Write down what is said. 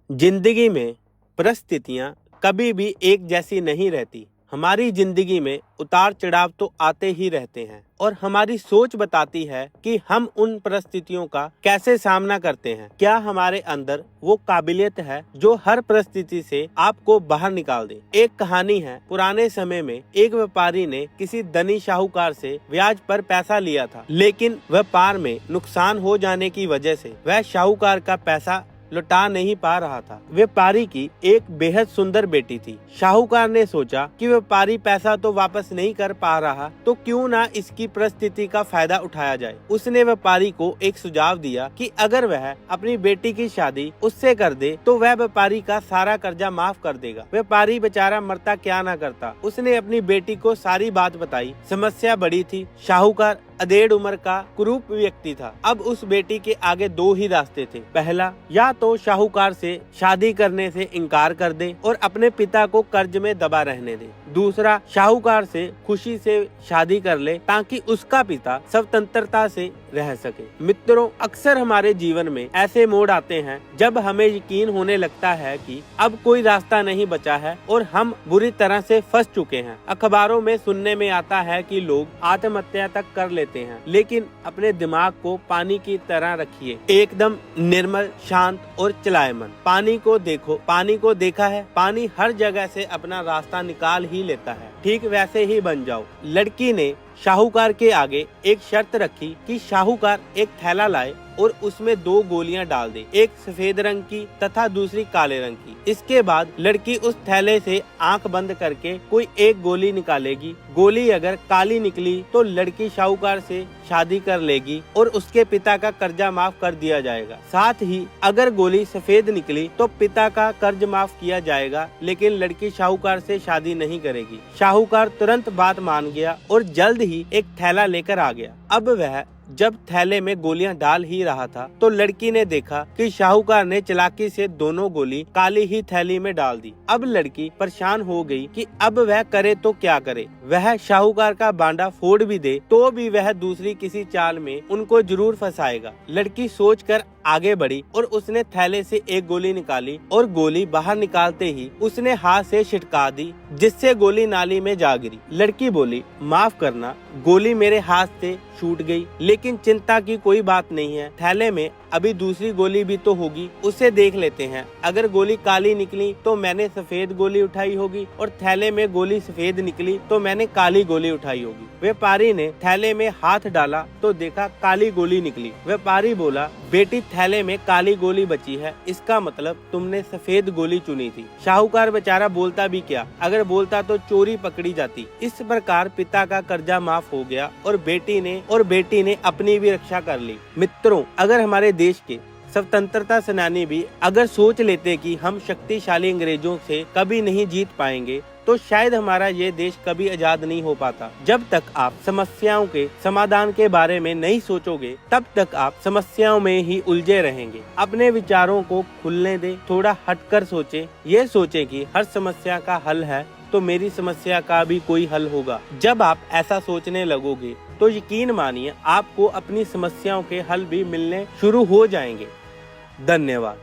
जिंदगी में परिस्थितियां कभी भी एक जैसी नहीं रहती। हमारी जिंदगी में उतार चढ़ाव तो आते ही रहते हैं और हमारी सोच बताती है कि हम उन परिस्थितियों का कैसे सामना करते हैं। क्या हमारे अंदर वो काबिलियत है जो हर परिस्थिति से आपको बाहर निकाल दे। एक कहानी है, पुराने समय में एक व्यापारी ने किसी धनी शाहूकार से ब्याज पर पैसा लिया था, लेकिन व्यापार में नुकसान हो जाने की वजह से वह शाहूकार का पैसा लौटा नहीं पा रहा था। व्यापारी की एक बेहद सुंदर बेटी थी। शाहूकार ने सोचा कि व्यापारी पैसा तो वापस नहीं कर पा रहा, तो क्यों ना इसकी परिस्थिति का फायदा उठाया जाए। उसने व्यापारी को एक सुझाव दिया कि अगर वह अपनी बेटी की शादी उससे कर दे तो वह व्यापारी का सारा कर्जा माफ कर देगा। व्यापारी बेचारा मरता क्या ना करता। उसने अपनी बेटी को सारी बात बताई। समस्या बड़ी थी। शाहूकार अधेड़ उम्र का कुरूप व्यक्ति था। अब उस बेटी के आगे दो ही रास्ते थे। पहला, या तो शाहूकार से शादी करने से इनकार कर दे और अपने पिता को कर्ज में दबा रहने दे। दूसरा, शाहूकार से खुशी से शादी कर ले ताकि उसका पिता स्वतंत्रता से रह सके। मित्रों, अक्सर हमारे जीवन में ऐसे मोड़ आते हैं जब हमें यकीन होने लगता है कि अब कोई रास्ता नहीं बचा है और हम बुरी तरह से फंस चुके हैं। अखबारों में सुनने में आता है कि लोग आत्महत्या तक कर लेते हैं, लेकिन अपने दिमाग को पानी की तरह रखिए, एकदम निर्मल, शांत और चलायमान। पानी को देखो, पानी को देखा है, पानी हर जगह से अपना रास्ता निकाल ही लेता है। ठीक वैसे ही बन जाओ। लड़की ने शाहूकार के आगे एक शर्त रखी कि शाहूकार एक थैला लाए और उसमें दो गोलियां डाल दे, एक सफेद रंग की तथा दूसरी काले रंग की। इसके बाद लड़की उस थैले से आंख बंद करके कोई एक गोली निकालेगी। गोली अगर काली निकली तो लड़की शाहूकार से शादी कर लेगी और उसके पिता का कर्जा माफ कर दिया जाएगा। साथ ही अगर गोली सफेद निकली तो पिता का कर्ज माफ किया जाएगा, लेकिन लड़की शाहूकार से शादी नहीं करेगी। शाहूकार तुरंत बात मान गया और जल्द ही एक थैला लेकर आ गया। अब वह जब थैले में गोलियां डाल ही रहा था तो लड़की ने देखा कि शाहूकार ने चालाकी से दोनों गोली काली ही थैली में डाल दी। अब लड़की परेशान हो गई कि अब वह करे तो क्या करे। वह शाहूकार का बांडा फोड़ भी दे तो भी वह दूसरी किसी चाल में उनको जरूर फंसाएगा। लड़की सोचकर आगे बढ़ी और उसने थैले से एक गोली निकाली और गोली बाहर निकालते ही उसने हाथ से छिटका दी, जिससे गोली नाली में जा गिरी। लड़की बोली, माफ करना, गोली मेरे हाथ से छूट गई, लेकिन चिंता की कोई बात नहीं है। थैले में अभी दूसरी गोली भी तो होगी, उसे देख लेते हैं। अगर गोली काली निकली तो मैंने सफेद गोली उठाई होगी और थैले में गोली सफेद निकली तो मैंने काली गोली उठाई होगी। व्यापारी ने थैले में हाथ डाला तो देखा काली गोली निकली। व्यापारी बोला, बेटी थैले में काली गोली बची है, इसका मतलब तुमने सफेद गोली चुनी थी। शाहूकार बेचारा बोलता भी क्या, अगर बोलता तो चोरी पकड़ी जाती। इस प्रकार पिता का कर्जा माफ हो गया और बेटी ने अपनी भी रक्षा कर ली। मित्रों, अगर हमारे देश के स्वतंत्रता सेनानी भी अगर सोच लेते कि हम शक्तिशाली अंग्रेजों से कभी नहीं जीत पाएंगे, तो शायद हमारा ये देश कभी आजाद नहीं हो पाता। जब तक आप समस्याओं के समाधान के बारे में नहीं सोचोगे, तब तक आप समस्याओं में ही उलझे रहेंगे। अपने विचारों को खुलने दे, थोड़ा हटकर सोचें। ये सोचें कि हर समस्या का हल है तो मेरी समस्या का भी कोई हल होगा। जब आप ऐसा सोचने लगोगे तो यकीन मानिए आपको अपनी समस्याओं के हल भी मिलने शुरू हो जाएंगे। धन्यवाद।